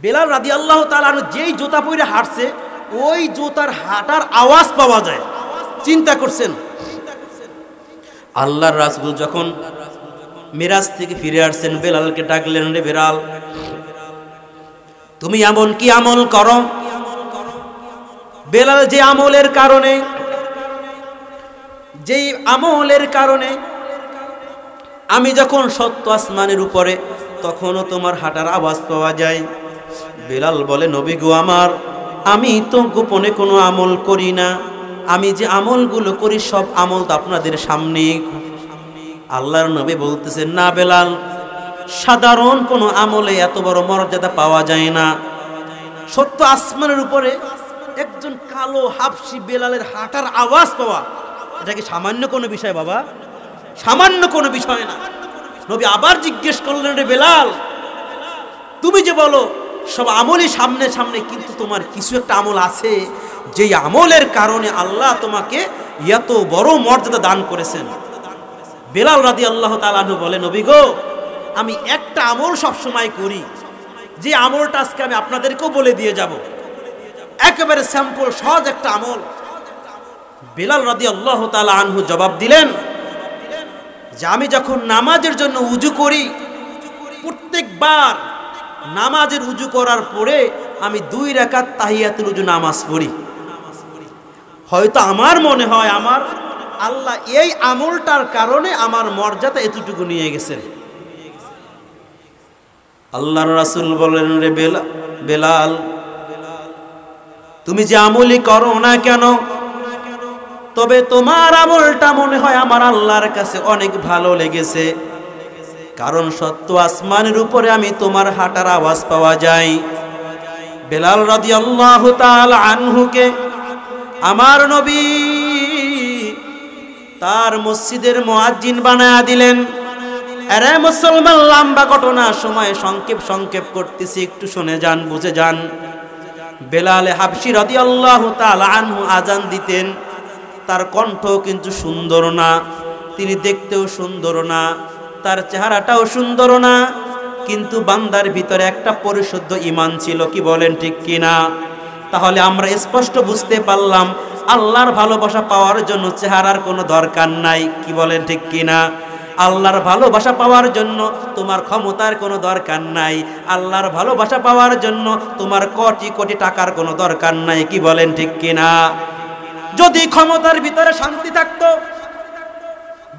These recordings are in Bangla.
বেলাল রাদিয়াল্লাহু তাআলা আনহু যেই জুতা পরে হাঁটছে ওই জুতার হাঁটার আওয়াজ পাওয়া যায়। চিন্তা করছেন, আল্লাহর রাসূল যখন মিরাজ থেকে ফিরে আসছেন বেলালকে ডাকলেন, রে বেলাল তুমি এমন কি আমল করো? বেলাল যে আমলের কারণে আমি যখন সত্য আসমানের উপরে তখনও তোমার হাঁটার আওয়াজ পাওয়া যায়। বেলাল বলে, নবী গো আমার, আমি তো গোপনে কোনো আমল করি না, আমি যে আমলগুলো করি সব আমল তো আপনাদের সামনে। আল্লাহর নবী বলতেছেন, না বেলাল, সাধারণ কোনো আমলে এত বড় মর্যাদা পাওয়া যায় না। সত্য আসমানের উপরে একজন কালো হাবশি বেলালের হাঁটার আওয়াজ পাওয়া, এটা কি সামান্য কোনো বিষয় বাবা? সামান্য কোনো বিষয় না। নবী আবার জিজ্ঞেস করলেন, রে বেলাল তুমি যে বলো সব আমলই সামনে সামনে, কিন্তু তোমার কিছু একটা আমল আছে যেই আমলের কারণে আল্লাহ তোমাকে এত বড় মর্যাদা দান করেছেন। বেলাল রাদিয়াল্লাহু তাআলা আনহু বলে, নবী গো আমি একটা আমল সব সময় করি, যে আমলটা আজকে আমি আপনাদেরকেও বলে দিয়ে যাব, একেবারে স্যাম্পল সহজ একটা আমল। বেলাল রাদিয়াল্লাহু তাআলা আনহু জবাব দিলেন যে আমি যখন নামাজের জন্য উযু করি, প্রত্যেকবার নামাজের উযু করার পরে আমি 2 রাকাত তাহিয়াতুল উযু নামাজ পড়ি। হয়তো আমার মনে হয় আমার আল্লাহ এই আমলটার কারণে আমার মর্যাদা এতটুকু নিয়ে গেছেন। আল্লাহর রাসূল বলেন, রে বেলাল তুমি যে আমলই করো না কেন, তবে তোমার আমলটা মনে হয় আমার আল্লাহর কাছে অনেক ভালো লেগেছে, কারণ সত্য আসমানের উপরে আমি তোমার হাঁটার আওয়াজ পাওয়া যায়। বেলাল রাদিয়াল্লাহু তাআলা আনহুকে আমার নবী তার মসজিদের মুয়াজ্জিন বানায়া দিলেন। আরে মুসলমান, লম্বা ঘটনা, সময় সংক্ষেপ করতেছি, একটু শুনে যান, বুঝে যান। বেলাল হাবশি রাদিয়াল্লাহু তাআলা আনহু আজান দিতেন, তার কণ্ঠ কিন্তু সুন্দর না, তিনি দেখতেও সুন্দর না, তার চেহারাটাও সুন্দর না, কিন্তু বান্দার ভিতরে একটা পরিশুদ্ধ ঈমান ছিল। কি বলেন ঠিক কিনা? তাহলে আমরা স্পষ্ট বুঝতে পারলাম আল্লাহর ভালোবাসা পাওয়ার জন্য চেহারার কোনো দরকার নাই। কি বলেন ঠিক কিনা? আল্লাহর ভালোবাসা পাওয়ার জন্য তোমার ক্ষমতার কোনো দরকার নাই। আল্লাহর ভালোবাসা পাওয়ার জন্য তোমার কোটি কোটি টাকার কোনো দরকার নাই। কি বলেন ঠিক কিনা? যদি ক্ষমতার ভিতরে শান্তি থাকতো,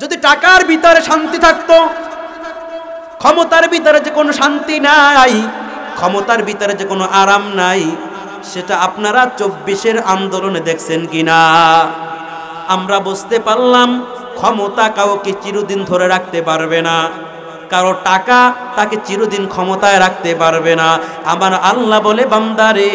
যদি টাকার ভিতরে শান্তি থাকতো, ক্ষমতার ভিতরে যে কোনো শান্তি নাই, ক্ষমতার ভিতরে যে কোনো আরাম নাই, সেটা আপনারা 24-এর আন্দোলনে দেখছেন কিনা? আমরা বুঝতে পারলাম ক্ষমতা কাউকে চিরদিন ধরে রাখতে পারবে না, কারো টাকা তাকে চিরদিন ক্ষমতায় রাখতে পারবে না। আমার আল্লাহ বলে, বান্দারে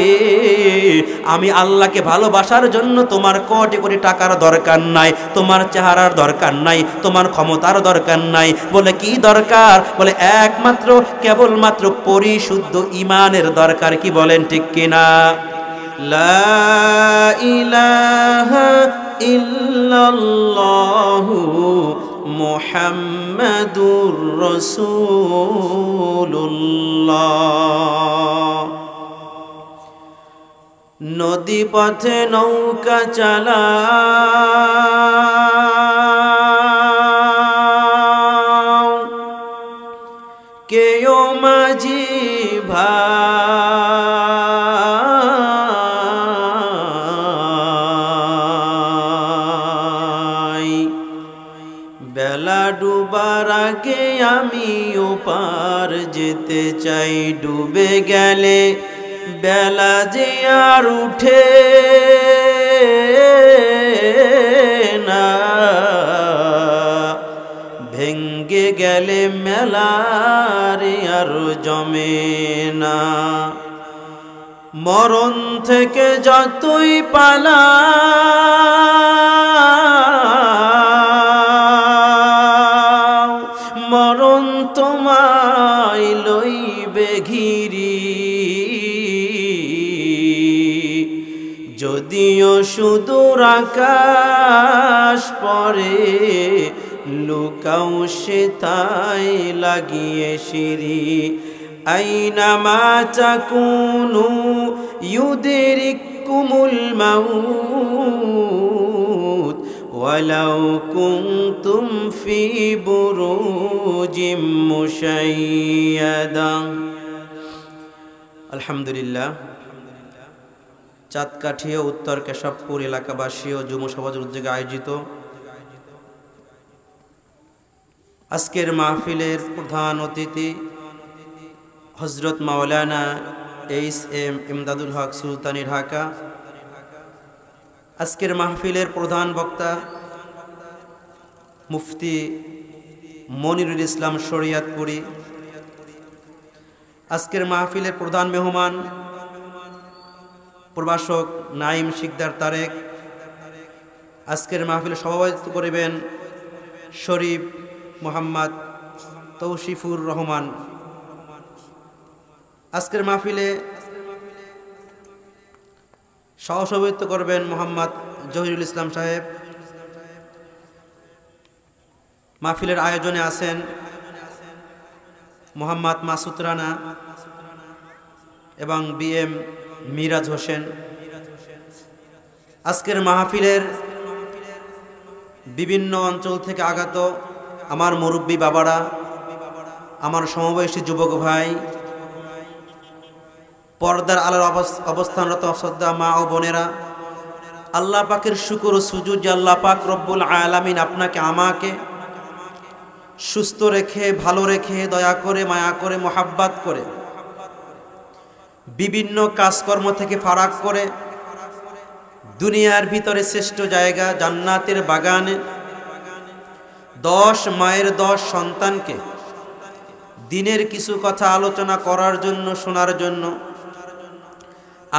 আমি আল্লাহকে ভালোবাসার জন্য তোমার কোটি কোটি টাকার দরকার নাই, তোমার চেহারার দরকার নাই, তোমার ক্ষমতার দরকার নাই। বলে কি দরকার? বলে একমাত্র কেবলমাত্র পরিশুদ্ধ ঈমানের দরকার। কি বলেন ঠিক কিনা? লা ইলাহা ইল্লাল্লাহু মুহাম্মাদুর রাসূলুল্লাহ। নদী পথে নৌকা চালাও, কেউ মাঝি ভাই, বেলা ডুবার আগে আমি ওপার যেতে চাই, ডুবে গেলে বেলা যে আর উঠে না, ভেঙ্গে গেলে মেলারে আর জমে না। মরণ থেকে যতই পালাও, মরণ তোমায় লইবে ঘিরি। যদিও সুদূর আকাশ পরে, লুকাও সে তাই লাগিয়ে সিঁড়ি। আইনামা তাকুনু ইউদরিকুমুল মাউত ওয়ালাউ কুনতুম ফি বুরুজিম মুশাইয়াদা। আলহামদুলিল্লাহ। চাঁদকাঠি ও উত্তর কেশবপুর এলাকাবাসী ও যুব সমাজের উদ্যোগে আয়োজিত আজকের মাহফিলের প্রধান অতিথি হযরত মাওলানা এইচ.এম. ইমদাদুল হক সুলতানী, ঢাকা। আজকের মাহফিলের প্রধান বক্তা মুফতি মনিরুল ইসলাম শরিয়তপুরী। আজকের মাহফিলের প্রধান মেহমান প্রভাষক নাইম শিকদার তারেক। আজকের মাহফিলে সভাপতিত্ব করিবেন শরীফ মোহাম্মদ তৌসিফুর রহমান। আজকের মাহফিলে সহসভাপতিত্ব করবেন মোহাম্মদ জহিরুল ইসলাম সাহেব। মাহফিলের আয়োজনে আছেন মোহাম্মদ মাসুদ রানা এবং বিএম মিরাজ হোসেন। আজকের মাহফিলের বিভিন্ন অঞ্চল থেকে আগত আমার মুরব্বী বাবারা, আমার সমবয়সী যুবক ভাই, পর্দার আলোর অবস্থানরত শ্রদ্ধা মা ও বোনেরা, আল্লাহ পাকের শুকর ও সুজুদ যে আল্লাহ পাক রব্বুল আলামিন আপনাকে আমাকে সুস্থ রেখে, ভালো রেখে, দয়া করে, মায়া করে, মোহাব্বত করে, বিভিন্ন কাজকর্ম থেকে ফারাক করে দুনিয়ার ভিতরে শ্রেষ্ঠ জায়গা জান্নাতের বাগানে 10 মায়ের 10 সন্তানকে দিনের কিছু কথা আলোচনা করার জন্য, শোনার জন্য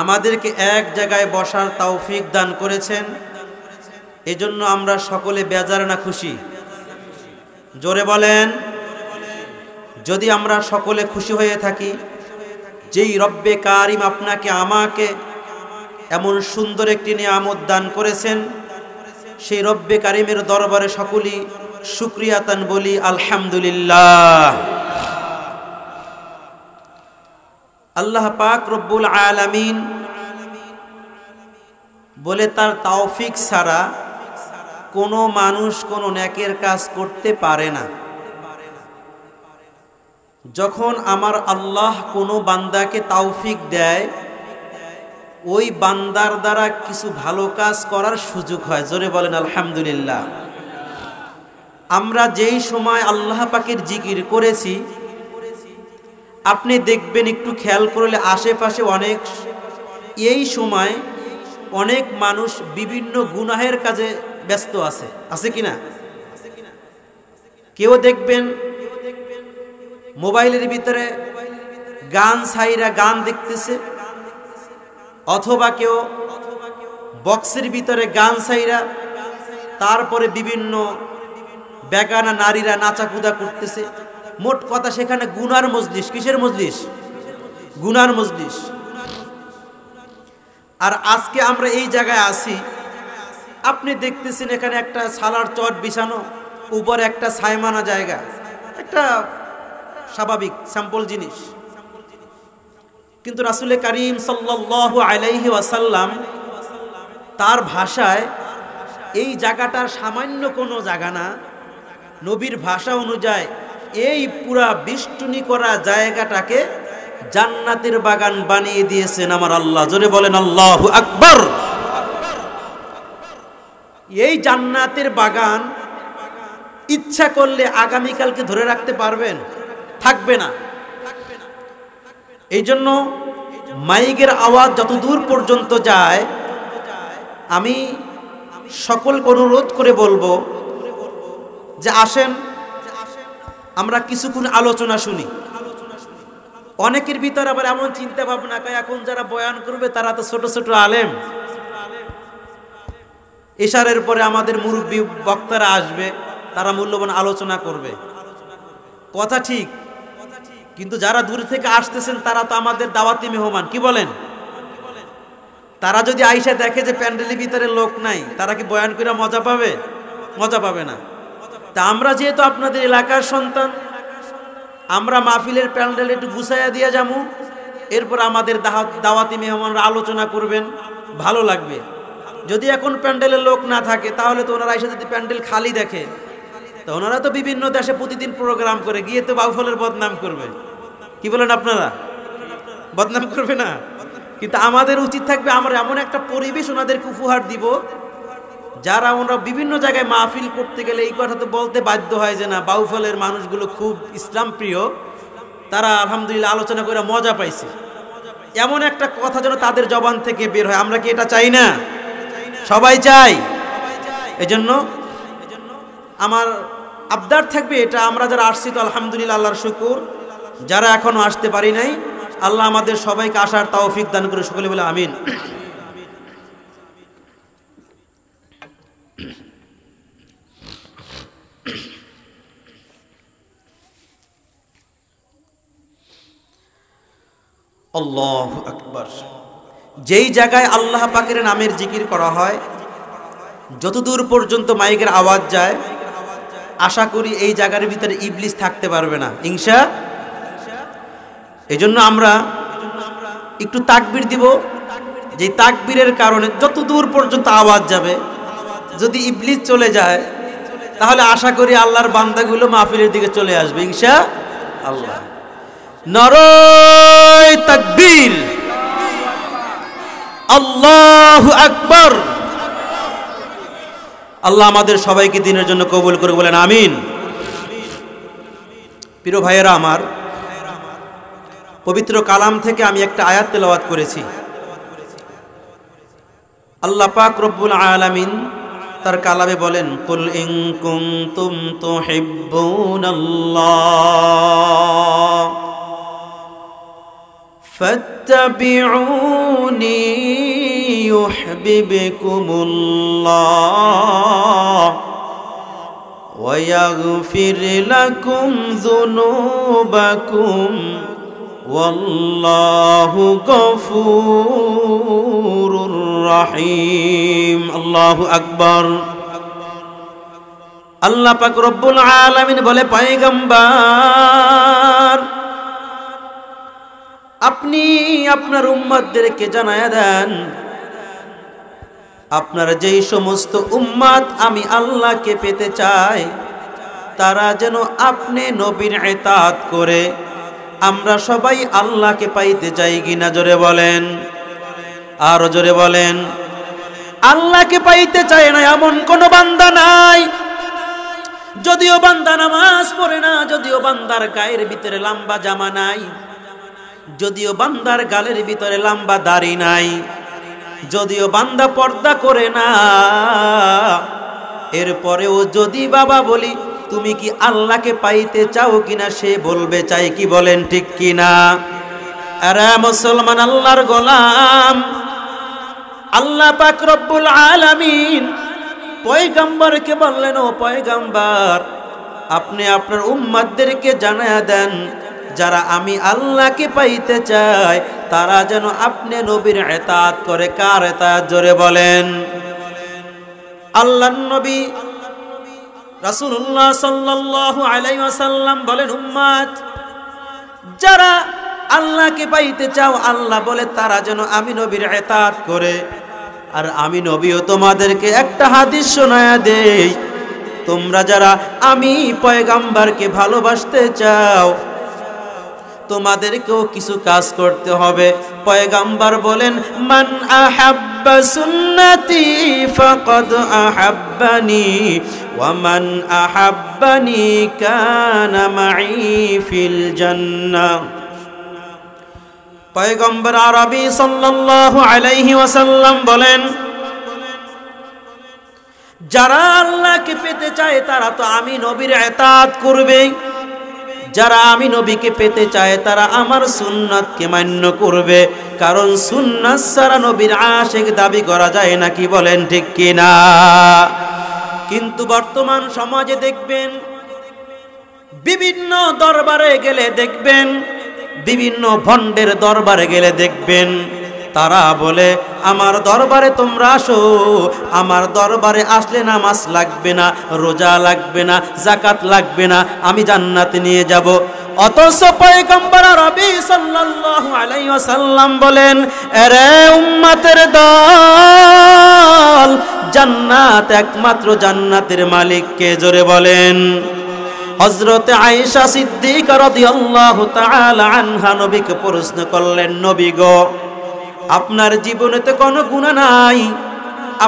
আমাদেরকে এক জায়গায় বসার তৌফিক দান করেছেন। এজন্য আমরা সকলে বেজার না খুশি? জোরে বলেন। যদি আমরা সকলে খুশি হয়ে থাকি, যেই রব্বে কারিম আপনাকে আমাকে এমন সুন্দর একটি নিয়ামত দান করেছেন, সেই রব্বে কারিমের দরবারে সকলেই শুকরিয়াতান বলি আলহামদুলিল্লাহ। আল্লাহ পাক রব্বুল আলামিন বলে তার তৌফিক ছাড়া কোনো মানুষ কোনো নেকের কাজ করতে পারে না। যখন আমার আল্লাহ কোনো বান্দাকে তৌফিক দেয়, ওই বান্দার দ্বারা কিছু ভালো কাজ করার সুযোগ হয়। জোরে বলেন আলহামদুলিল্লাহ। আমরা যেই সময় আল্লাহ পাকের জিকির করেছি, আপনি দেখবেন একটু খেয়াল করলে আশেপাশে এই সময় অনেক মানুষ বিভিন্ন গুনাহের কাজে ব্যস্ত আছে কিনা? কেউ দেখবেন মোবাইলের ভিতরে গান ছাইরা গান দেখতেছে, অথবা কেউ বক্সের ভিতরে গান ছাইরা তারপরে বিভিন্ন বেগানা নারীরা নাচাকুদা করতেছে। মোট কথা সেখানে গুনার মজলিস। কিসের মজলিস? গুনার মজলিস। আর আজকে আমরা এই জায়গায় আছি, আপনি দেখতেছেন এখানে একটা সালার চট বিছানো, উপরে একটা ছায়মানা জায়গা, একটা স্বাভাবিক স্যাম্পল জিনিস। কিন্তু রাসূল কারীম সাল্লাল্লাহু আলাইহি ওয়াসাল্লাম তার ভাষায় এই জায়গাটার সামান্য কোনো জায়গা না। নবীর ভাষা অনুযায়ী এই পুরা বিষ্টুনি করা জায়গাটাকে জান্নাতের বাগান বানিয়ে দিয়েছেন আমার আল্লাহ। জোরে বলেন আল্লাহু আকবার। এই জান্নাতের বাগান ইচ্ছা করলে আগামীকালকে ধরে রাখতে পারবেন? থাকবে না। এই জন্য মাইকের আওয়াজ যত দূর পর্যন্ত যায়, আমি সকলকে অনুরোধ করে বলবো যে আসেন আমরা কিছুক্ষণ আলোচনা শুনি। অনেকের ভিতরে আবার এমন চিন্তা ভাবনা, এখন যারা বয়ান করবে তারা তো ছোট ছোট আলেম, ইশারের পরে আমাদের মুরব্বী বক্তারা আসবে, তারা মূল্যবান আলোচনা করবে। কথা ঠিক, কিন্তু যারা দূর থেকে আসতেছেন তারা তো আমাদের দাওয়াতি মেহমান। কি বলেন? তারা যদি আইসা দেখে যে প্যান্ডেলের ভিতরে লোক নাই, তারা কি বয়ান করে মজা পাবে? মজা পাবে না। তা আমরা যেহেতু আপনাদের এলাকার সন্তান, আমরা মাহফিলের প্যান্ডেল একটু গুছাইয়া দিয়া যাবো, এরপর আমাদের দাওয়াতি মেহমানরা আলোচনা করবেন, ভালো লাগবে। যদি এখন প্যান্ডেলের লোক না থাকে তাহলে তো ওনারা এসে যদি প্যান্ডেল খালি দেখে, তো ওনারা তো বিভিন্ন দেশে প্রতিদিন প্রোগ্রাম করে গিয়ে তো বাউফলের বদনাম করবে। কি বলেন আপনারা? বদনাম করবে না? কিন্তু আমাদের উচিত থাকবে আমরা এমন একটা পরিবেশ ওনাদেরকে উপহার দিব, যারা ওনারা বিভিন্ন জায়গায় মাহফিল করতে গেলে এই কথা তো বলতে বাধ্য হয় যে না, বাউফলের মানুষগুলো খুব ইসলাম প্রিয়, তারা আলহামদুলিল্লাহ আলোচনা করে মজা পাইছে। এমন একটা কথা যেন তাদের জবান থেকে বের হয়। আমরা কি এটা চাই না? সবাই চাই। এজন্য আমার আবদার থাকবে এটা, আমরা যারা আসছি তো আলহামদুলিল্লাহ, আল্লাহর শুকর। যারা এখনো আসতে পারি নাই, আল্লাহ আমাদের সবাইকে আসার তৌফিক দান করে, সকলে বলে আমিন। আল্লাহু আকবার। যেই জায়গায় আল্লাহ পাকের নামের জিকির করা হয়, যতদূর পর্যন্ত মাইকের আওয়াজ যায়, আশা করি এই জায়গার ভিতরে ইবলিস থাকতে পারবে না, ইনশাআল্লাহ। এজন্য আমরা একটু তাকবীর দিব, যে তাকবীরের কারণে যতদূর পর্যন্ত আওয়াজ যাবে, যদি ইবলিস চলে যায় তাহলে আশা করি আল্লাহর বান্দাগুলো মাহফিলের দিকে চলে আসবে, ইনশাআল্লাহ। নারায়ে তাকবীর, আল্লাহু আকবার। আল্লাহ আমাদের সবাইকে দিনের জন্য কবুল করে, বলেন আমিন। প্রিয় ভাইয়েরা আমার, পবিত্র কালাম থেকে আমি একটা আয়াত তেলাওয়াত করেছি। আল্লাহ পাক রব্বুল আলামিন তার কালামে বলেন, কুল ইন কুনতুম তুহিব্বুনাল্লাহ ফাত্তাবিউনি ইউহিব্বুকুমুল্লাহ ওয়া ইয়াগফির লাকুম যুনুবাকুম ওয়াল্লাহু গফুরুর রহিম। আল্লাহু আকবার। আল্লাহ পাক রব্বুল আলামিন বলে, পয়গম্বর আপনি আপনার উম্মতদেরকে জানায়া দেন, আপনার যেই সমস্ত উম্মত আমি আল্লাহকে পেতে চাই, তারা যেন আপনি নবীর ইতাআত করে। আমরা সবাই আল্লাহকে পাইতে চাই কিনা? জোরে বলেন, আরো জোরে বলেন। আল্লাহকে পাইতে চায় না এমন কোন বান্দা নাই। যদিও বান্দা নামাজ পড়ে না, যদিও বান্দার গায়ের ভিতরে লম্বা জামা নাই, যদিও বান্দার গালের ভিতরে লম্বা দাড়ি নাই, যদিও বান্দা পর্দা করে না, এরপরেও যদি বাবা বলি তুমি কি আল্লাহকে পাইতে চাও কিনা, সে বলবে চাই। কি বলেন ঠিক কিনা? আরে মুসলমান, আল্লাহর গোলাম, আল্লাহ পাক রব্বুল আলামিন পয়গম্বরকে বললেন, ও পয়গম্বর আপনি আপনার উম্মতদেরকে জানায়া দেন, যারা আমি আল্লাহকে পাইতে চাই তারা যেন আপনি নবীর ইতাআত করে। কার ইতাআত? জোরে বলেন। আল্লাহর নবী রাসূলুল্লাহ সাল্লাল্লাহু আলাইহি ওয়াসাল্লাম বলেন, উম্মত যারা আল্লাহকে পাইতে চাও, আল্লাহ বলে তারা যেন আমি নবীর ইতাআত করে। আর আমি নবীও তোমাদেরকে একটা হাদিস শোনায়া দেই, তোমরা যারা আমি পয়গম্বরকে ভালোবাসতে চাও, তোমাদেরকেও কিছু কাজ করতে হবে। পয়গম্বর বলেন, মান আহাব্বা সুন্নতি ফাকাদ আহাব্বানি ওয়া মান আহাব্বানি কানা মাই ফিল জান্নাহ। পয়গম্বর আরবি সাল্লাল্লাহু আলাইহি ওয়াসাল্লাম বলেন, যারা আল্লাহকে পেতে চায় তারা তো আমি নবীর ইতাআত করবে। যারা আমি নবীকে পেতে চায় তারা আমার সুন্নাতকে মান্য করবে, কারণ সুন্নাত ছাড়া নবীর আশিক দাবি করা যায় না। কি বলেন ঠিক কিনা? কিন্তু বর্তমান সমাজে দেখবেন, বিভিন্ন দরবারে গেলে দেখবেন, বিভিন্ন ভণ্ডের দরবারে গেলে দেখবেন, তারা বলে আমার দরবারে তোমরা আসো, আমার দরবারে আসলে নামাজ লাগবে না, রোজা লাগবে না, যাকাত লাগবে না, আমি জান্নাতে নিয়ে যাব। অথচ পয়গম্বর আরবি সাল্লাল্লাহু আলাইহি ওয়াসাল্লাম বলেন, আরে উম্মতের দল, জান্নাত একমাত্র জান্নাতের মালিক কে? জোরে বলেন। হযরত আয়েশা সিদ্দিকা রাদিয়াল্লাহু তাআলা আনহা নবীকে প্রশ্ন করলেন, নবী গো, আপনার জীবনে তো কোনো গুনাহ নাই,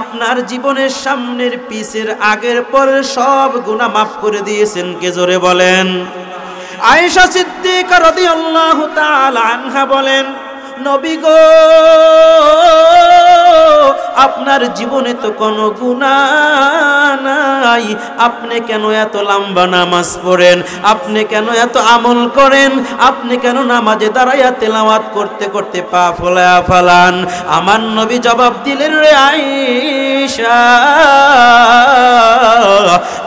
আপনার জীবনের সামনের পিছের আগের পরের সব গুনাহ মাফ করে দিয়েছেন কে? জোরে বলেন। আয়েশা সিদ্দিকা রাদিয়াল্লাহু তাআলা আনহা বলেন, নবী গো, আপনার জীবনে তো কোনো গুনাহ নাই, আপনি কেন এত লম্বা নামাজ পড়েন, আপনি কেন এত আমল করেন, আপনি কেন নামাজে দাঁড়াইয়া তেলাওয়াত করতে করতে পা ফলায়া ফালান? আমার নবী জবাব দিলেন, রে আয়েশা,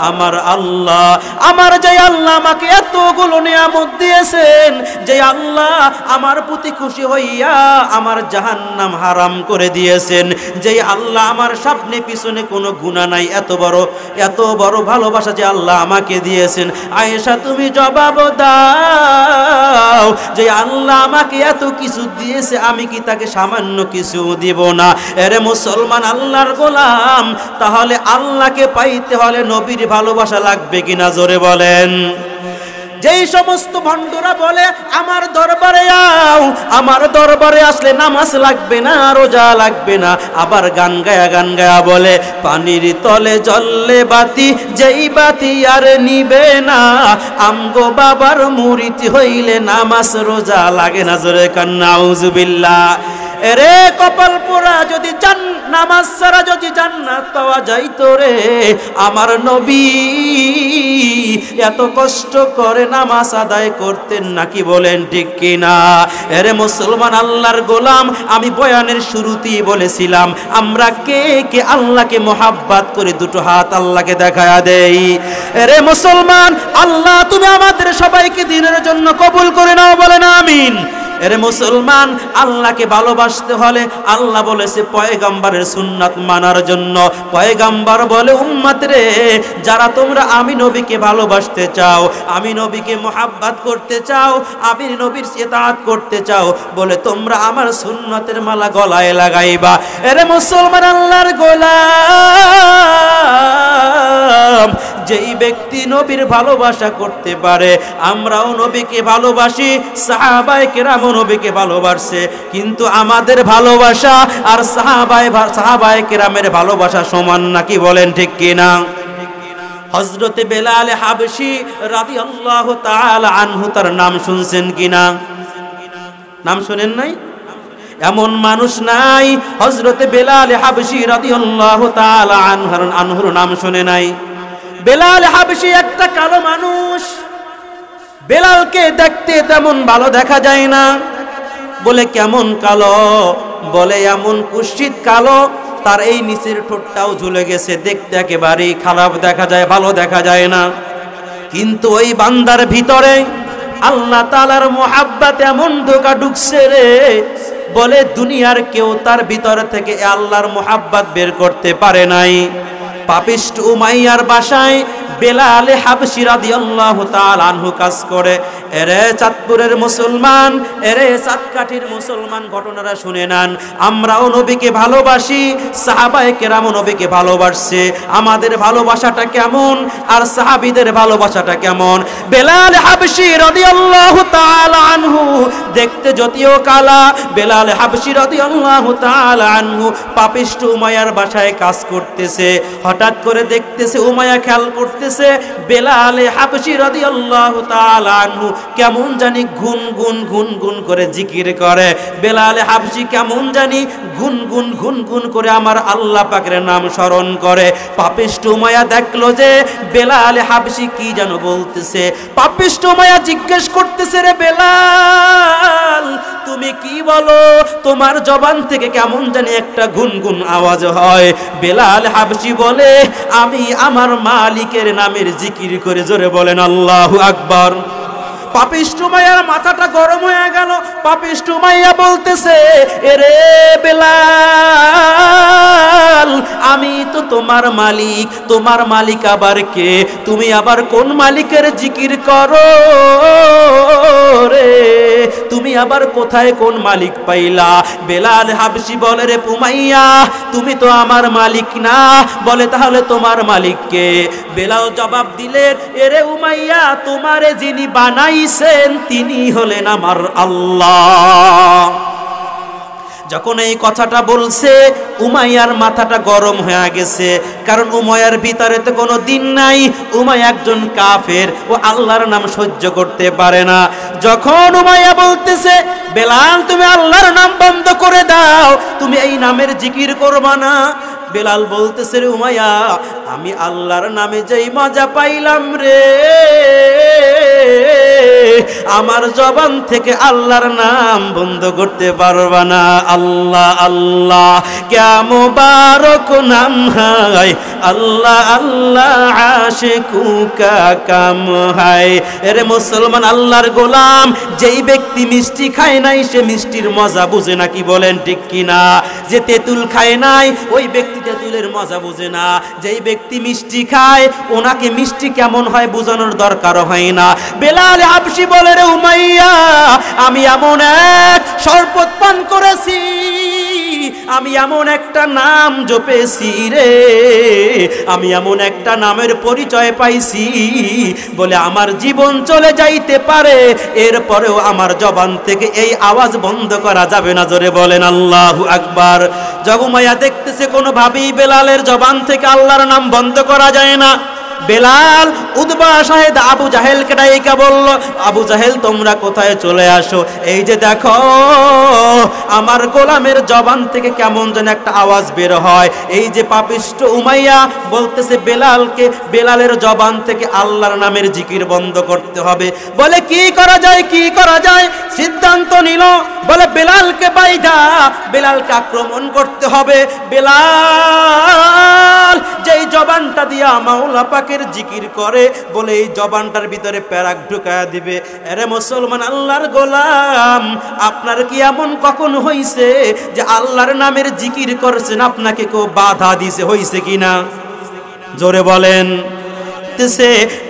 আমার আল্লাহ, আমার যে আল্লাহ আমাকে এতগুলো নিয়ামত দিয়েছেন, যে আল্লাহ আমার প্রতি খুশি হইয়া আমার জাহান্নাম হারাম করে দিয়েছেন, যে আল্লাহ আমার সামনে পিছনে কোনো গুনাহ নাই, এত বড় ভালোবাসা যে আল্লাহ আমাকে দিয়েছেন। আয়েশা তুমি জবাব দাও, যে আল্লাহ আমাকে এত কিছু দিয়েছে, আমি কি তাকে সামান্য কিছু দিব না? এরে মুসলমান, আল্লাহর গোলাম, তাহলে আল্লাহকে পাইতে হলে নবীর ভালোবাসা লাগবে কিনা? জোরে বলেন। যেই সমস্ত ভণ্ডরা বলে আমার দরবারে আও, আমার দরবারে আসলে নামাজ লাগবে না, রোজা লাগবে না, আবার গান গায়া বলে পানির তলে জ্বললে বাতি, যেই বাতি আর নিবে না, আমগো বাবার মুরিদ হইলে নামাজ রোজা লাগে না। জোরে কান নাউজুবিল্লাহ। এরে কপাল পোড়া, যদি নামাজ ছাড়া যদি জান্নাত পাওয়া যাইতো রে, আমার নবী এত কষ্ট করে নামাজ আদায় করতেন নাকি? বলেন ঠিক কিনা? এরে মুসলমান, আল্লাহর গোলাম, আমি বয়ানের শুরুতেই বলেছিলাম, আমরা কে কে আল্লাহকে মোহাব্বত করে দুটো হাত আল্লাহকে দেখায়া দেই। এরে মুসলমান, আল্লাহ তুমি আমাদের সবাইকে দিনের জন্য কবুল করে নাও, বলেন আমিন। এরে মুসলমান, আল্লাহকে ভালোবাসতে হলে আল্লাহ বলেছে পয়গম্বরের সুন্নাত মানার জন্য। পয়গম্বর বলে, উম্মত রে, যারা তোমরা আমি নবীকে ভালোবাসতে চাও, আমি নবীকে মোহাব্বত করতে চাও, আমি নবীর ইতাআত করতে চাও, বলে তোমরা আমার সুন্নতের মালা গলায় লাগাইবা। এরে মুসলমান, আল্লাহর গোলাম, যেই ব্যক্তি নবীর ভালোবাসা করতে পারে, আমরাও নবীকে ভালোবাসি, সাহাবায়ে কেরাম নবীকে ভালোবাসে, কিন্তু আমাদের ভালোবাসা আর সাহাবায়ে কেরামের ভালোবাসা সমান নাকি? বলেন ঠিক কিনা? হযরতে বেলাল হাবশী রাদিয়াল্লাহু তাআলা আনহু, তার নাম শুনছেন কিনা? নাম শুনেন নাই? এমন মানুষ নাই হযরতে বেলাল হাবশী রাদিয়াল্লাহু তাআলা আনহুর নাম শুনে নাই। বেলাল হাবশী একটা কালো মানুষ, বেলালকে দেখতে তেমন ভালো দেখা যায় না। বলে কেমন কালো? বলে এমন কুৎসিত কালো, তার এই নিচের ঠোঁটটাও ঝুলে গেছে, দেখতে একেবারেই খারাপ দেখা যায়, ভালো দেখা যায় না। কিন্তু ওই বান্দার ভিতরে আল্লাহ তাআলার মুহাব্বত এমন ঢোকা ঢুকছে রে, বলে দুনিয়ার কেউ তার ভিতর থেকে আল্লাহর মুহাব্বত বের করতে পারে নাই। পাপিষ্ট উমাইয়ার বাসায় বেলাল হাবশী রাদিয়াল্লাহু তাআলা আনহু কাজ করে। এরে চাঁদপুরের মুসলমান, এরে চাঁদকাঠির মুসলমান, ঘটনাটা শুনে নেন। আমরাও নবীকে ভালোবাসি, সাহাবায়ে কেরাম নবীকে ভালোবাসছে। আমাদের ভালোবাসাটা কেমন আর সাহাবীদের ভালোবাসাটা কেমন? বেলাল হাবশী রাদিয়াল্লাহু তাআলা আনহু দেখতে যদিও কালা, বেলাল হাবশী রাদিয়াল্লাহু তাআলা আনহু পাপিষ্ট উমাইয়ার বাসায় কাজ করতেছে। হঠাৎ করে দেখতেছে, উমাইয়া খেয়াল করতেছে, বেলাল হাবশী রাদিয়াল্লাহু তাআলা আনহু কেমন জানি গুনগুন করে জিকির করে। বেলাল হাবশী কেমন জানি গুনগুন করে আমার আল্লাহ পাকের নাম স্মরণ করে। পাপিষ্ট উমাইয়া দেখলো যে বেলাল হাবশী কি যেন বলতেছে। পাপিষ্ট উমাইয়া জিজ্ঞেস করতেছে, রে বেলাল, তুমি কি বলো? তোমার জবান থেকে কেমন জানি একটা গুনগুন আওয়াজ হয়। বেলাল হাবশী বলে, আমি আমার মালিকের নামের জিকির করে। জোরে বলেন আল্লাহু আকবার। পাপিষ্ট মাইয়ার মাথাটা গরম হয়ে গেল। পাপিষ্ট মাইয়া বলতেছে, এরে বেলাল, বেলাল, আমি তো তোমার মালিক, তোমার মালিক আবার কে? তুমি আবার কোন মালিকের জিকির করো রে? তুমি আবার কোথায় কোন মালিক পাইলা? বেলাল হাবশি বলে, রে উমাইয়া, তুমি তো আমার মালিক না। বলে, তাহলে তোমার মালিক কে? বেলাল জবাব দিলেন, এরে উমাইয়া, তোমারে যিনি বানাইছেন তিনি হলেন আমার আল্লাহ। যখন এই কথাটা বলছে উমাইয়ার মাথাটা গরম হয়ে গেছে, কারণ উমাইয়ার ভিতরে তো কোনো দিন নাই। উমাইয়া একজন কাফের, ও আল্লাহর নাম সহ্য করতে পারে না। যখন উমাইয়া বলতেছে, বেলাল তুমি আল্লাহর নাম বন্ধ করে দাও, তুমি এই নামের জিকির করবা না। বেলাল বলতেছে, রে উমাইয়া, আমি আল্লাহর নামে যেই মজা পাইলাম রে, আমার জবান থেকে আল্লাহর নাম বন্ধ করতে পারবা না। আল্লাহ আল্লাহ ক্যা মুবারক নাম হায়, আল্লাহ আল্লাহ আশিকু কা কাম হায়। এরে মুসলমান, আল্লাহর গোলাম, যেই ব্যক্তি মিষ্টি খায় নাই সে মিষ্টির মজা বুঝে না, কি বলেন ঠিক কিনা? যে তেঁতুল খায় নাই ওই ব্যক্তি তেঁতুলের মজা বুঝে না। যেই ব্যক্তি মিষ্টি খায় ওনাকে মিষ্টি কেমন হয় বোঝানোর দরকার হয় না। বেলাল হাবশি বলে, রে উমাইয়া, আমি এমন এক শরবত পান করেছি, আমি এমন একটা নাম জপেছি রে, আমি এমন একটা নামের পরিচয় পাইছি, বলে আমার জীবন চলে যাইতে পারে, এরপরেও আমার জবান থেকে এই আওয়াজ বন্ধ করা যাবে না। জোরে বলেন আল্লাহু আকবার। উমাইয়া দেখতেছে কোনোভাবেই বেলালের জবান থেকে আল্লাহর নাম বন্ধ করা যায় না। বেলাল উতবা শাহেদ আবু জাহেলকে ডাইকা বলল, আবু জাহেল, তোমরা কোথায় চলে আসো? এই যে দেখো আমার গোলামের জবান থেকে কেমন যেন একটা আওয়াজ বের হয়। এই যে পাপিষ্ট উমাইয়া বলতেছে বেলালকে, বেলালের জবান থেকে আল্লাহর নামের জিকির বন্ধ করতে হবে। বলে, কি করা যায়, কি করা যায়? সিদ্ধান্ত নিল, বলে বেলালকে বাইধা বেলালকে আক্রমণ করতে হবে। বেলাল যেই জবানটা দিয়া মাওলা পাকের জিকির করে, বলে এই জবানটার ভিতরে প্যারাক ঢুকায়া দিবে। আরে মুসলমান, আল্লাহর গোলাম, আপনার কি এমন কখন হইছে যে আল্লাহর নামের জিকির করছেন আপনাকে কেউ বাধা দিছে? হইছে কিনা? জোরে বলেন।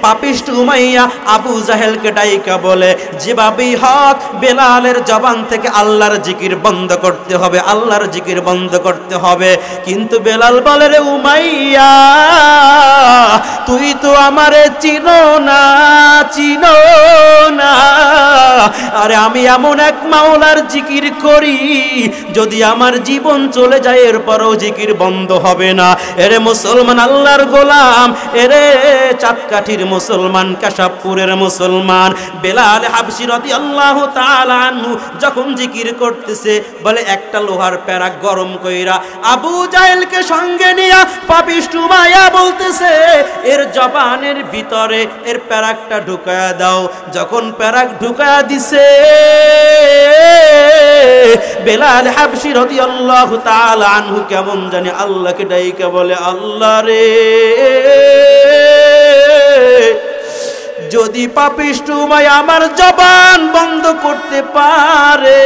পাপিষ্ট উমাইয়া আবু জাহেলকে ডাইকা বলে, যেভাবেই হক বেলালের জবান থেকে আল্লাহর জিকির বন্ধ করতে হবে, আল্লাহর জিকির বন্ধ করতে হবে। কিন্তু বেলাল বলে, রে উমাইয়া, তুই তো আমারে চিনো না, চিনো না। আরে আমি এমন এক মাওলার জিকির করি, যদি আমার জীবন চলে যায় এরপরও জিকির বন্ধ হবে না। এরে মুসলমান, আল্লাহর গোলাম, এরে চাঁদকাঠির মুসলমান, কাশাবপুরের মুসলমান, বেলাল হাবশি রাদিয়াল্লাহু তাআলা আনহু যখন জিকির করতেছে, বলে একটা লোহার প্যারাক গরম কইরা আবু জাহেলকে সঙ্গে নিয়া পাপিষ্ট উমাইয়া বলতেছে, এর জবানের ভিতরে এর প্যারাকটা ঢুকায়া দাও। যখন প্যারাক ঢুকায়া দিছে, বেলাল হাবশি রাদিয়াল্লাহু তাআলা আনহু কেমন জানি আল্লাহকে ডাইকা বলে, আল্লাহ রে, যদি পাপিষ্ট উমাইয়া আমার জবান বন্ধ করতে পারে,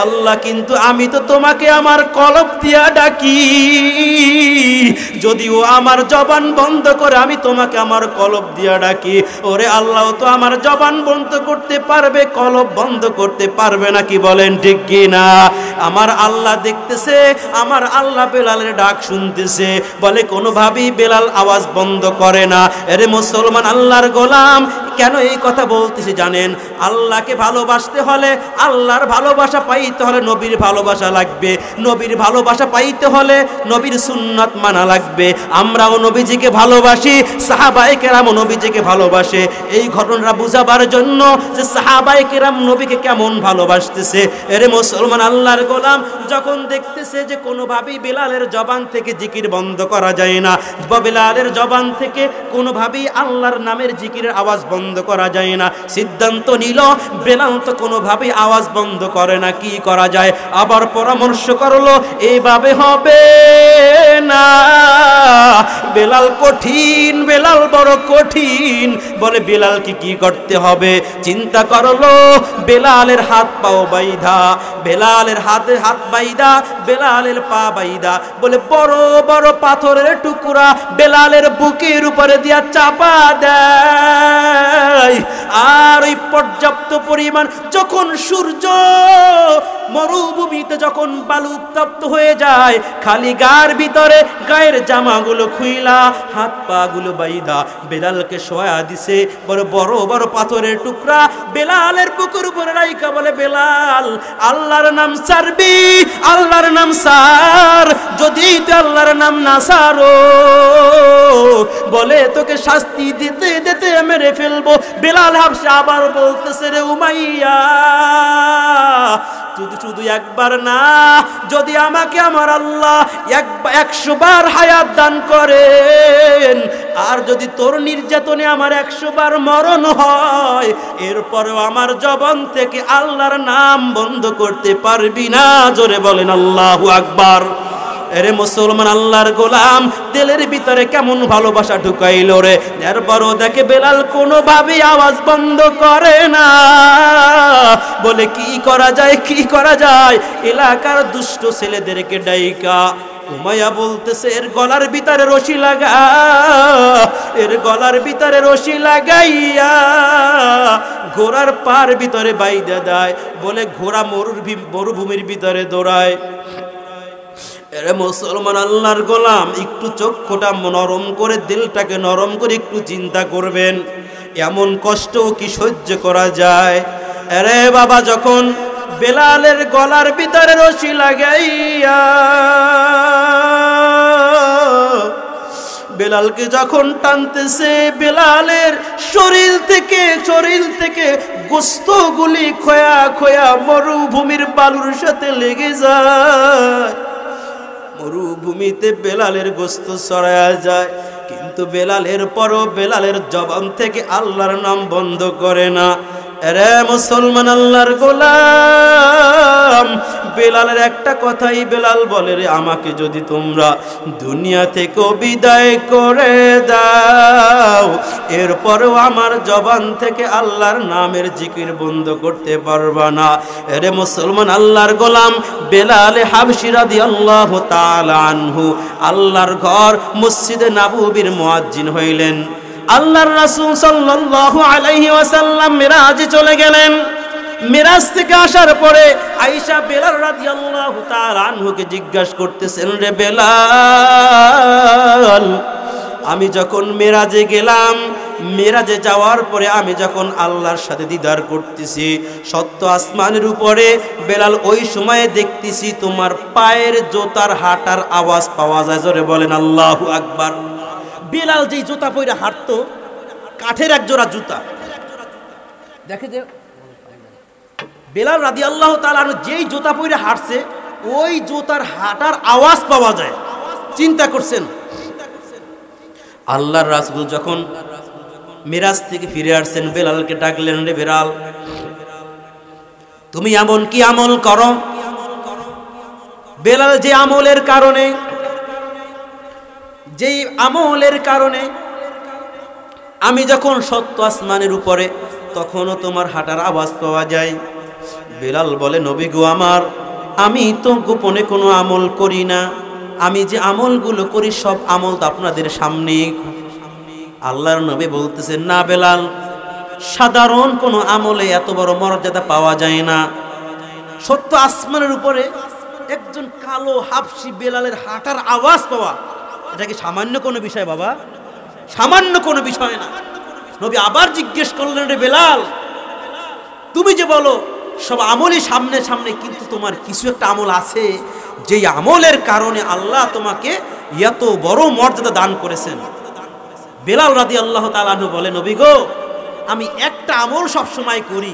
আল্লাহ, কিন্তু আমি তো তোমাকে আমার কলব দিয়া ডাকি, যদি ও আমার জবান বন্ধ করে আমি তোমাকে আমার কলব দিয়া ডাকি, ওরে আল্লাহ তো আমার জবান বন্ধ করতে পারবে, কলব বন্ধ করতে পারবে না, কি বলেন ঠিক কি না? আমার আল্লাহ দেখতেছে, আমার আল্লাহ বেলালের ডাক শুনতেছে, বলে কোনোভাবেই বেলাল আওয়াজ বন্ধ করে না। এরে মুসলমান, আল্লাহর গোলাম, কেন এই কথা বলতেছি জানেন? আল্লাহকে ভালোবাসতে হলে, আল্লাহর ভালোবাসা পাইতে হলে নবীর ভালোবাসা লাগবে, নবীর ভালোবাসা পাইতে হলে নবীর সুন্নাত মানা লাগবে। আমরাও নবীজিকে ভালোবাসি, সাহাবায়ে কেরাম নবীজিকে ভালোবাসে। এই ঘটনাটা বুঝাবার জন্য যে সাহাবায়ে কেরাম নবীকে কেমন ভালোবাসতেছে। এরে মুসলমান, আল্লাহর গোলাম যখন দেখতেছে যে কোনোভাবেই বেলালের জবান থেকে জিকির বন্ধ করা যায় না, বেলালের জবান থেকে কোনোভাবেই আল্লাহর নামের জিকিরের আওয়াজ বন্ধ করা যায় না, সিদ্ধান্ত নিল বেলাল তো কোনোভাবেই আওয়াজ বন্ধ করে না, কি করা যায়? আবার পরামর্শ করলো, এইভাবে হবে না, বেলাল কঠিন, বেলাল বড় কঠিন। বলে বেলালকে কি করতে হবে? চিন্তা করলো, বেলালের হাত পাও বাইধা, বেলালের হাতে হাত বাইদা বেলালের পা বাইদা বলে বড় বড় পাথরের টুকরা বেলালের বুকের উপরে দিয়া চাপা দেয়। আর ওই পর্যাপ্ত পরিমাণ যখন সূর্য মরুভূমিতে যখন বালু উত্তপ্ত হয়ে যায়, খালি গার ভিতরে গায়ের জামাগুলো খুইলা হাত পা গুলো বাইদা বেলালকে শোয়া দিছে। বড় বড় বড় পাথরের টুকরা বেলালের বুকের উপরে রাইখা বলে, বেলাল আল্লাহর নাম সারবি, আল্লাহর নাম সার, যদি তুই আল্লাহর নাম না সারো বলে তোকে শাস্তি দিতে দিতে মেরে ফেলবো। বেলাল হাবশী আবার বলতেছে, রে উমাইয়া শুধু একবার না, যদি আমাকে আমার আল্লাহ 100 বার হায়াত দান করেন, আর যদি তোর নির্যাতনে আমার 100 বার মরণ হয়, এরপরেও আমার জবান থেকে আল্লাহর নাম বন্ধ করতে পারবি না। জোরে বলেন আল্লাহু আকবার। এরে মুসলমান আল্লাহর গোলাম, দিলের ভিতরে কেমন ভালোবাসা ঢুকাইল রে। এরপরও দেখে বেলাল কোনোভাবে আওয়াজ বন্ধ করে না। বলে কি করা যায়, কি করা যায়? এলাকার দুষ্ট ছেলেদেরকে ডাইকা উমাইয়া বলতেছে, এর গলার ভিতরে রশি লাগা, এর গলার ভিতরে রশি লাগাইয়া ঘোড়ার পার ভিতরে বাইদা দেয়। বলে ঘোড়া মরুভূমির ভিতরে দৌড়ায়। এরে মুসলমান আল্লাহর গোলাম, একটু চক্ষুটা নরম করে, দিলটাকে নরম করে একটু চিন্তা করবেন, এমন কষ্ট কি সহ্য করা যায়? আরে বাবা, যখন বেলালের গলার ভিতরে রশি লাগাইয়া বেলালকে যখন টানতেছে, বেলালের শরীর থেকে গোশতগুলি খোয়া খোয়া মরুভূমির বালুর সাথে লেগে যায়। মরুভূমিতে বেলালের গোশত ছড়ায়া যায়, কিন্তু বেলালের পরও বেলালের জবান থেকে আল্লাহর নাম বন্ধ করে না। আরে মুসলমান আল্লাহর গোলাম, বেলালের একটা কথাই বেলাল বলে, রে আমাকে যদি তোমরা দুনিয়া থেকে বিদায় করে দাও, এরপরেও আমার জবান থেকে আল্লাহর নামের জিকির বন্ধ করতে পারবা না। আরে মুসলমান আল্লাহর গোলাম, বেলাল হাবশী রাদিয়াল্লাহু তাআলা আনহু আল্লাহর ঘর মসজিদে নববীর মুয়াজ্জিন হইলেন। আল্লাহর রাসূল সাল্লাল্লাহু আলাইহি ওয়াসাল্লাম মিরাজে চলে গেলেন। মিরাজ থেকে আসার পরে আয়েশা বেলাল রাদিয়াল্লাহু তাআলা আনহুকে জিজ্ঞাসা করতেছেন, রে বেলাল, আমি যখন মিরাজে গেলাম, মিরাজে যাওয়ার পরে আমি যখন আল্লাহর সাথে দিদার করতেছি সত্য আসমানের উপরে, বেলাল ওই সময়ে দেখতেছি তোমার পায়ের জুতার হাঁটার আওয়াজ পাওয়া যায়। জোরে বলেন আল্লাহু আকবার। বেলাল যেই জুতা পরে হাঁটতো, কাঠের এক জোড়া জুতা, দেখে যে বেলাল রাদিয়াল্লাহু তাআলা যেই জুতা পরে হাঁটছে, ওই জুতার হাঁটার আওয়াজ পাওয়া যায়। চিন্তা করছেন, আল্লাহর রাসূল যখন মিরাজ থেকে ফিরে আসছেন, বেলালকে ডাকলেন, রে বেলাল, তুমি এমন কি আমল করো? বেলাল যে আমলের কারণে আমি যখন সত্য আসমানের উপরে, তখনও তোমার হাঁটার আওয়াজ পাওয়া যায়। বেলাল বলে, নবী গো আমার, আমি তো গোপনে কোনো আমল করি না, আমি যে আমলগুলো করি সব আমল তো আপনাদের সামনেই। আল্লাহর নবী বলতেছেন, না বেলাল, সাধারণ কোনো আমলে এত বড় মর্যাদা পাওয়া যায় না। সত্য আসমানের উপরে একজন কালো হাবশী বেলালের হাঁটার আওয়াজ পাওয়া, এটা কি সামান্য কোনো বিষয় বাবা? সামান্য কোনো বিষয় না। নবী আবার জিজ্ঞেস করলেন, রে বেলাল, তুমি যে বলো সব আমলই সামনে সামনে, কিন্তু তোমার কিছু একটা আমল আছে যেই আমলের কারণে আল্লাহ তোমাকে এত বড় মর্যাদা দান করেছেন। বেলাল রাদিয়াল্লাহু তাআলা আনহু বলে, নবী গো, আমি একটা আমল সব সময় করি,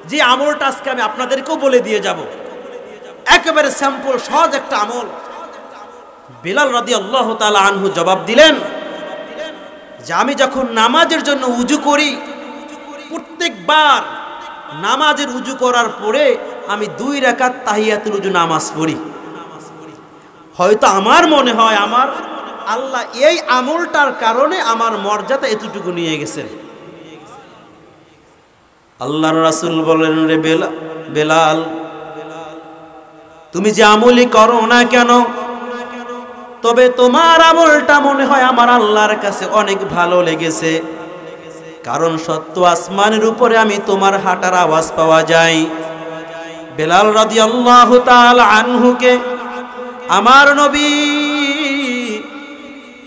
যে আমলটা আজকে আমি আপনাদেরকেও বলে দিয়ে যাব, একেবারে স্যাম্পল সহজ একটা আমল। বেলাল রাদিয়াল্লাহু তাআলা আনহু জবাব দিলেন যে, আমি যখন নামাজের জন্য উযু করি, প্রত্যেকবার নামাজের উযু করার পরে আমি 2 রাকাত তাহিয়াতুল উযু নামাজ পড়ি। হয়তো আমার মনে হয় আমার আল্লাহ এই আমলটার কারণে আমার মর্যাদা এতটুকু নিয়ে গেছেন। আল্লাহর রাসূল বলেন, রে বেলাল, তুমি যে আমলই করো না কেন, তবে তোমার আমলটা মনে হয় আমার আল্লাহর কাছে অনেক ভালো লেগেছে, কারণ সত্য আসমানের উপরে আমি তোমার হাঁটার আওয়াজ পাওয়া যায়। বেলাল রাদিয়াল্লাহু তাআলা আনহুকে আমার নবী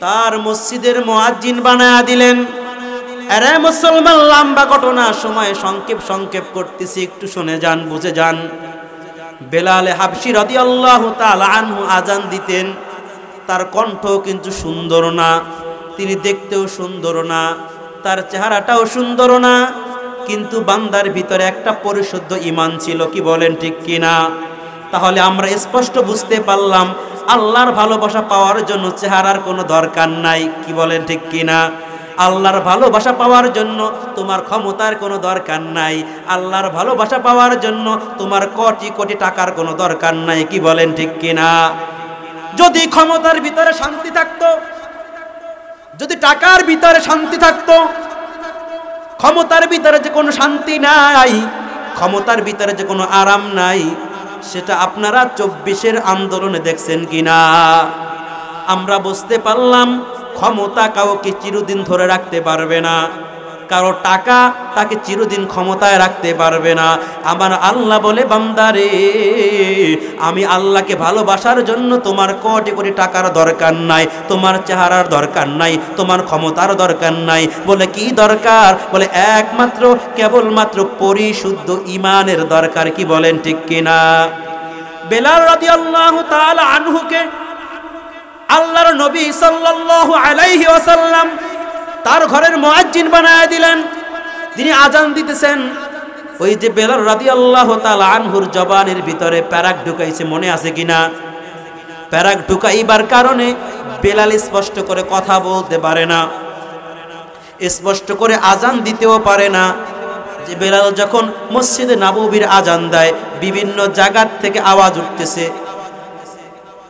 তার মসজিদের মুয়াজ্জিন বানায়া দিলেন। আরে মুসলমান, লম্বা ঘটনা, সময় সংক্ষেপ করতেছি, একটু শুনে যান, বুঝে যান। বেলাল হাবশী রাদিয়াল্লাহু তাআলা আনহু আজান দিতেন। তার কণ্ঠ কিন্তু সুন্দর না, তিনি দেখতেও সুন্দর না, তার চেহারাটাও সুন্দর না, কিন্তু বান্দার ভিতরে একটা পরিশুদ্ধ ঈমান ছিল। কি বলেন ঠিক কিনা? তাহলে আমরা স্পষ্ট বুঝতে পারলাম আল্লাহর ভালোবাসা পাওয়ার জন্য চেহারার কোনো দরকার নাই। কি বলেন ঠিক কিনা? আল্লাহর ভালোবাসা পাওয়ার জন্য তোমার ক্ষমতার কোনো দরকার নাই। আল্লাহর ভালোবাসা পাওয়ার জন্য তোমার কোটি কোটি টাকার কোনো দরকার নাই। কি বলেন ঠিক কিনা? যদি ক্ষমতার ভিতরে শান্তি থাকতো, যদি টাকার ভিতরে শান্তি থাকতো, ক্ষমতার ভিতরে যে কোনো শান্তি নাই, ক্ষমতার ভিতরে যে কোনো আরাম নাই, সেটা আপনারা 24-এর আন্দোলনে দেখছেন কিনা? আমরা বুঝতে পারলাম ক্ষমতা কাউকে চিরদিন ধরে রাখতে পারবে না, কারো টাকা তাকে চিরদিন ক্ষমতায় রাখতে পারবে না। আমার আল্লাহ বলে, বান্দারে, আমি আল্লাহকে ভালোবাসার জন্য তোমার কোটি কোটি টাকার দরকার নাই, তোমার চেহারার দরকার নাই, তোমার ক্ষমতার দরকার নাই। বলে কি দরকার? বলে একমাত্র কেবলমাত্র পরিশুদ্ধ ঈমানের দরকার। কি বলেন ঠিক কিনা? বেলাল রাদিয়াল্লাহু তাআলা আনহুকে আল্লাহর নবী সাল্লাল্লাহু আলাইহি ওয়াসাল্লাম তার ঘরের মুয়াজ্জিন বানায় দিলেন। তিনি আজান দিতেছেন। ওই যে বেলাল রাদিয়াল্লাহু তাআলা আনহুর জবানের ভিতরে প্যারাক ঢুকাইছে, মনে আছে কিনা? প্যারাক ঢুকাইবার কারণে বেলাল স্পষ্ট করে কথা বলতে পারে না, স্পষ্ট করে আজান দিতেও পারে না। যে বেলাল যখন মসজিদে নববীর আজান দেয়, বিভিন্ন জায়গা থেকে আওয়াজ উঠতেছে,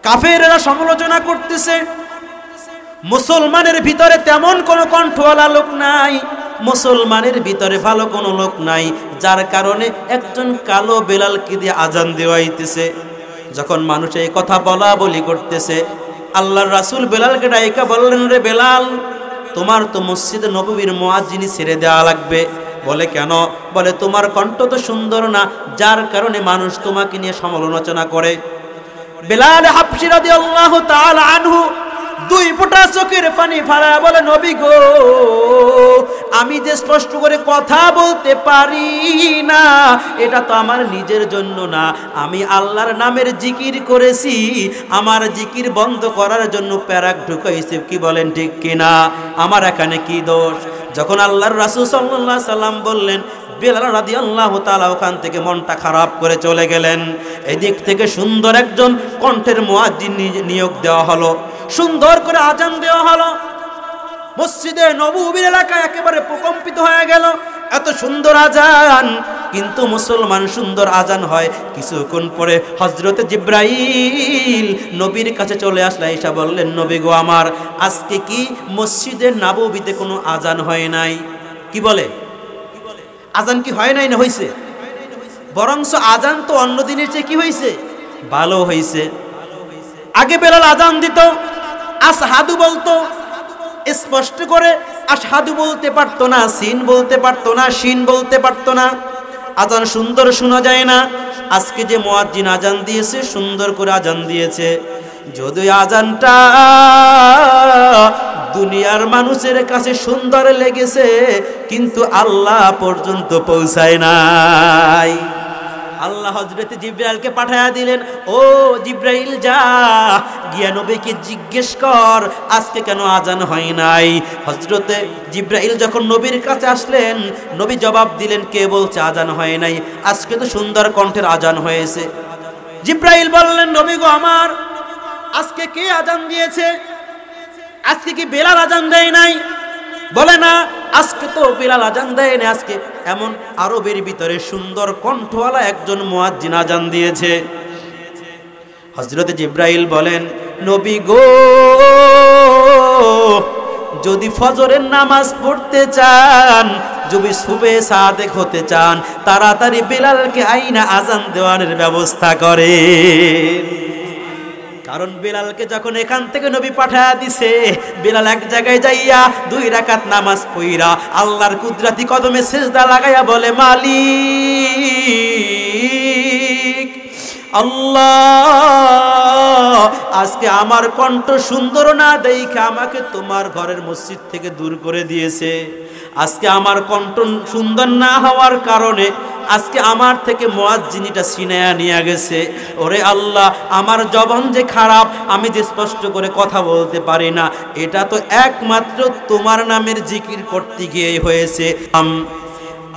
কাফেররা সমালোচনা করতেছে। মুসলমানের ভিতরে তেমন কোনো কণ্ঠওয়ালা লোক নাই, মুসলমানের ভিতরে ভালো কোনো লোক নাই, যার কারণে একজন কালো বেলালকে দিয়ে আজান দেওয়াইতেছে। যখন মানুষ এই কথা বলা বলি করতেছে, আল্লাহর রাসূল বেলালকে ডাইকা বললেন, রে বেলাল, তোমার তো মসজিদে নববীর মুয়াজ্জিনি ছেড়ে দেওয়া লাগবে। বলে কেন? বলে তোমার কণ্ঠ তো সুন্দর না, যার কারণে মানুষ তোমাকে নিয়ে সমালোচনা করে। বেলাল হাবশী রাদিয়াল্লাহু তাআলা আনহু দুই ফোঁটা চোখের পানি ফালা বলে, নবী গো, আমি যে স্পষ্ট করে কথা বলতে পারি না, এটা তো আমার নিজের জন্য না, আমি আল্লাহর নামের জিকির করেছি, আমার জিকির বন্ধ করার জন্য প্যারাক ঢুকাইছে। কি বলেন ঠিক কিনা? আমার এখানে কি দোষ? যখন আল্লাহর রাসূল সাল্লাল্লাহু আলাইহি সাল্লাম বললেন, বেলাল রাদিয়াল্লাহু তাআলা ওখান থেকে মনটা খারাপ করে চলে গেলেন। এদিক থেকে সুন্দর একজন কণ্ঠের মুয়াজ্জিন নিয়োগ দেওয়া হলো, সুন্দর করে আজান দেওয়া হলো। মসজিদে নববীর এলাকায় একেবারে প্রকম্পিত হয়ে গেল। এত সুন্দর আজান, কিন্তু মুসলমান সুন্দর আজান হয়। কিছুক্ষণ পরে হযরতে জিবরাইল নবীর কাছে চলে আসলে এসে বললেন, নবী গো আমার, আজকে কি মসজিদে নববীতে কোনো আজান হয় নাই? কি বলে? আজান কি হয় নাই না হইছে? বরংস আজান তো অন্য দিনের চেয়ে কি হইছে? ভালো হইছে। আগে বেলাল আজান দিত, আসহাদু বলতো, স্পষ্ট করে আশহাদু বলতে পারতো না, সিন বলতে পারতো না, শিন বলতে পারতো না, আজান সুন্দর শোনা যায় না। আজকে যে মুয়াজ্জিন আজান দিয়েছে, সুন্দর করে আজান দিয়েছে, যদি আজানটা দুনিয়ার মানুষের কাছে সুন্দর লেগেছে, কিন্তু আল্লাহ পর্যন্ত পৌঁছায় নাই। আল্লাহ হযরত জিবরাইলকে পাঠায়া দিলেন, ও জিবরাইল, যা গিয়া নবীকে জিজ্ঞেস কর আজকে কেন আজান হয় নাই। হযরতে জিবরাইল যখন নবীর কাছে আসলেন, নবী জবাব দিলেন, কে বলছে আজান হয় নাই? আজকে তো সুন্দর কণ্ঠের আজান হয়েছে। জিবরাইল বললেন, নবী গো আমার, আজকে কে আজান দিয়েছে? আজকে কি বেলাল আজান দেয় নাই? বলে না, আজকে তো বেলাল আজান দেয় না, আজকে এমন আরবের ভিতরে সুন্দর কণ্ঠওয়ালা একজন মুয়াজ্জিন আজান দিয়েছে। হযরত জিবরাইল বলেন, নবী গো, যদি ফজরের নামাজ পড়তে চান, যদি সুবে সাদেক হতে চান তাড়াতাড়ি বেলালকে আইনা আজান দেওয়ানোর ব্যবস্থা করে। কারণ বেলালকে যখন এখান থেকে নবী পাঠায়া দিছে, বেলাল এক জায়গায় যাইয়া 2 রাকাত নামাজ পড়া আল্লাহর কুদরতি কদমে সিজদা লাগাইয়া বলে, মালিক আল্লাহ, আজকে আমার কণ্ঠ সুন্দর না দেখে আমাকে তোমার ঘরের মসজিদ থেকে দূর করে দিয়েছে। আজকে আমার কণ্ঠ সুন্দর না হওয়ার কারণে আজকে আমার থেকে মুয়াজ্জিনটা ছিনায়া নিয়ে গেছে। ওরে আল্লাহ, আমার জবান যে খারাপ, আমি যে স্পষ্ট করে কথা বলতে পারি না, এটা তো একমাত্র তোমার নামের জিকির করতে গিয়েই হয়েছে।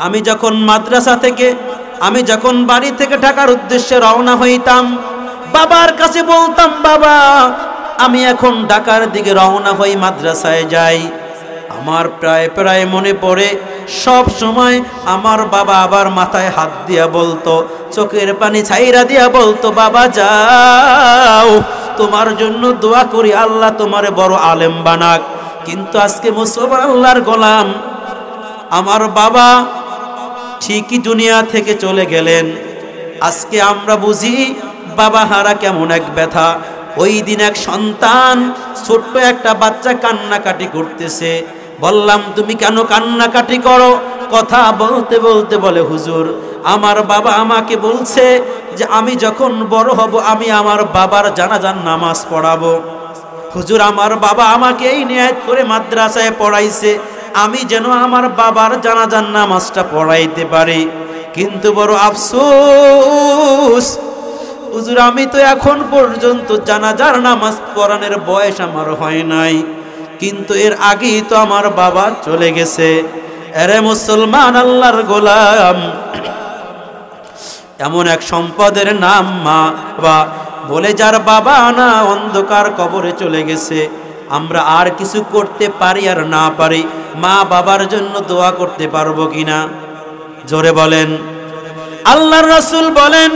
আমি যখন মাদ্রাসা থেকে, আমি যখন বাড়ি থেকে ঢাকার উদ্দেশ্যে রওনা হইতাম, বাবার কাছে বলতাম, বাবা আমি এখন ঢাকার দিকে রওনা হই, মাদ্রাসায় যাই। আমার প্রায় মনে পড়ে, সব সময় আমার বাবা আবার মাথায় হাত দিয়া বলতো, চোখের পানি ছাইরা দিয়া বলতো, বাবা যাও, তোমার জন্য দোয়া করি আল্লাহ তোমারে বড় আলেম বানাক। কিন্তু আজকে মুসলমান আল্লাহর গোলাম, আমার বাবা ঠিকই দুনিয়া থেকে চলে গেলেন। আজকে আমরা বুঝি বাবা হারা কেমন এক ব্যথা। ওই দিন এক সন্তান, ছোট্ট একটা বাচ্চা কান্নাকাটি করতেছে। বললাম, তুমি কেন কান্নাকাটি করো? কথা বলতে বলতে বলে, হুজুর আমার বাবা আমাকে বলছে যে আমি যখন বড় হব আমি আমার বাবার জানাজার নামাজ পড়াবো। হুজুর আমার বাবা আমাকে এই নিয়ত করে মাদ্রাসায় পড়াইছে, আমি যেন আমার বাবার জানাজার নামাজটা পড়াইতে পারি। কিন্তু বড় আফসোস হুজুর, আমি তো এখন পর্যন্ত জানাজার নামাজ পড়ানোর বয়স আমার হয় নাই, কিন্তু এর আগেই তো আমার বাবা চলে গেছে। এরে মুসলমান আল্লাহর গোলাম, এমন এক সম্পদের নাম মা বাবা, বলে যার বাবা না অন্ধকার কবরে চলে গেছে। আমরা আর কিছু করতে পারি আর না পারি, মা বাবার জন্য দোয়া করতে পারবো কিনা? জোরে বলেন। আল্লাহর রাসূল বলেন,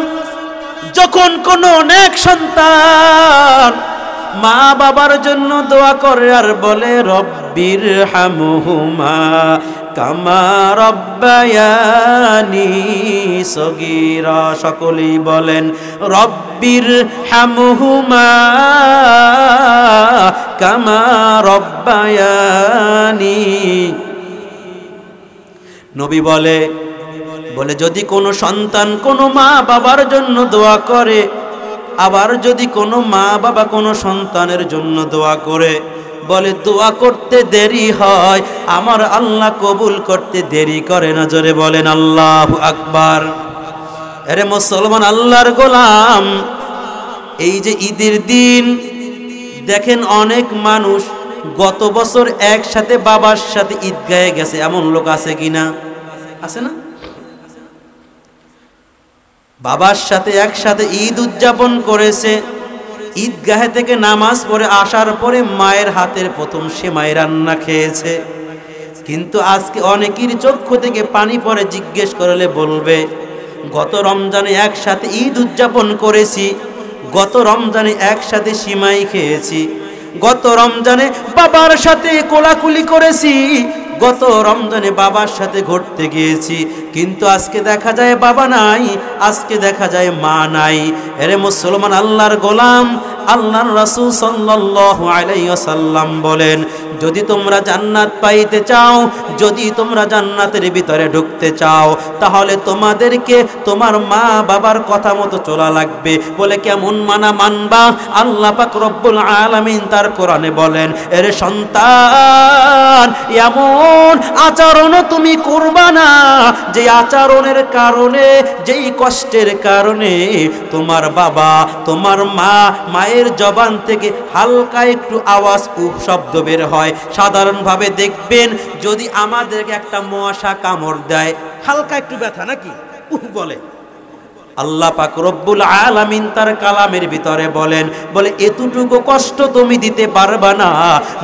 যখন কোনো নেক সন্তান মা বাবার জন্য দোয়া করে আর বলে, রব্বির হামহুমা কামা রব্বায়ানি সগীরা, সকলেই বলেন রব্বির হামহুমা কামা রব্বায়ানি। নবী বলে যদি কোনো সন্তান কোনো মা বাবার জন্য দোয়া করে, আবার যদি কোনো মা বাবা কোনো সন্তানের জন্য দোয়া করে, বলে দোয়া করতে দেরি হয়, আমার আল্লাহ কবুল করতে দেরি করে না। জোরে বলেন আল্লাহু আকবার। আরে মুসলমান আল্লাহর গোলাম, এই যে ঈদের দিন দেখেন অনেক মানুষ গত বছর একসাথে বাবার সাথে ঈদগাহে গেছে, এমন লোক আছে কিনা? আছে না? বাবার সাথে একসাথে ঈদ উদযাপন করেছে, ঈদগাহে থেকে নামাজ পড়ে আসার পরে মায়ের হাতের প্রথম সেমাই রান্না খেয়েছে। কিন্তু আজকে অনেকের চক্ষু থেকে পানি পড়ে, জিজ্ঞেস করলে বলবে, গত রমজানে একসাথে ঈদ উদযাপন করেছি, গত রমজানে একসাথে সিমাই খেয়েছি, গত রমজানে বাবার সাথে কোলাকুলি করেছি, গত রমজানে বাবার সাথে ঘুরতে গিয়েছি, কিন্তু আজকে দেখা যায় বাবা নাই, আজকে দেখা যায় মা নাই। এরে মুসলমান আল্লাহর গোলাম, আল্লাহর রাসূল সাল্লাল্লাহু আলাইহি ওয়াসাল্লাম বলেন, যদি তোমরা জান্নাত পাইতে চাও, যদি তোমরা জান্নাতের ভিতরে ঢুকতে চাও, তাহলে তোমাদেরকে তোমার মা বাবার কথা মতো চলা লাগবে। বলে কেমন মানবা? আল্লাহ পাক রব্বুল আলামিন তার কোরআনে বলেন, এরে সন্তান, এমন আচরণ তুমি করবা না যে আচরণের কারণে, যেই কষ্টের কারণে তোমার বাবা, তোমার মা, মায়ের জবান থেকে হালকা একটু আওয়াজ শব্দ বের হয়। সাধারণভাবে দেখবেন যদি আমাদেরকে একটা মশা কামড় দেয়, হালকা একটু ব্যথা নাকি বলে, আল্লাহ পাক রব্বুল আলামিন তার কালামের ভিতরে বলেন, বলে এতটুকু কষ্ট তুমি দিতে পারবা না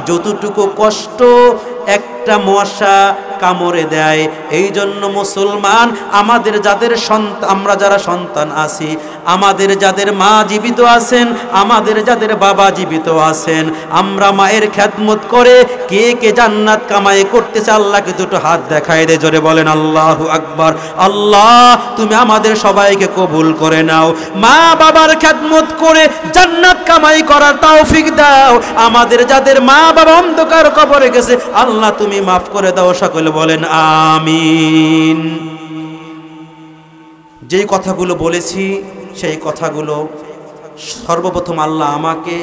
যতটুকু কষ্ট একটা মশা কামড়ে দেয়। এই জন্য মুসলমান, আমাদের যাদের সন্তান, আমরা যারা সন্তান আছি, আমাদের যাদের মা জীবিত আছেন, আমাদের যাদের বাবা জীবিত আছেন, আমরা মায়ের খেদমত করে কে কে জান্নাত কামাই করতেছে আল্লাহকে দুটো হাত দেখায় দে, জোরে বলেন আল্লাহু আকবার। আল্লাহ তুমি আমাদের সবাইকে কবুল করে নাও, মা বাবার খেদমত করে জান্নাত কামাই করার তৌফিক দাও। আমাদের যাদের মা বাবা অন্ধকার কবরে গেছে আল্লাহ তুমি মাফ করে দাও, সকলে বলেন আমিন। যেই কথাগুলো বলেছি সেই কথাগুলো সর্বপ্রথম আল্লাহ আমাকে